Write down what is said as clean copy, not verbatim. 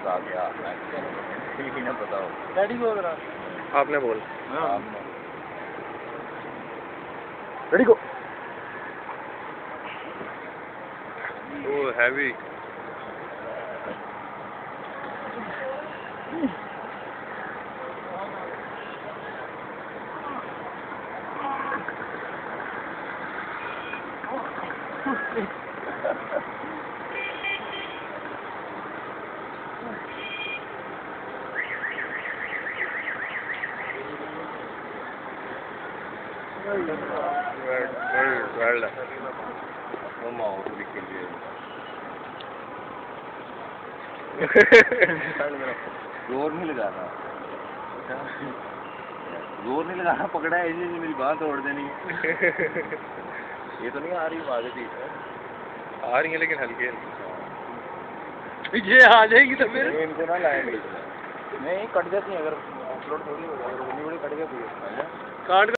आ गया ठीक ही ना बताओ डैडी बोल रहा आपने बोल रेडी गो ओ हैवी वेल मम्मा और लिख लिए जोर नहीं लगाना जोर नहीं लगाना पकड़ा है इसलिए मेरी बात तोड़ देनी ये तो नहीं आ रही आगे थी आ रही है लेकिन हल्की ये आ जाएगी तो फिर इनको ना लाएंगे नहीं कट जाती है अगर अपलोड थोड़ी होगा अगर बड़ी कट जाती है काट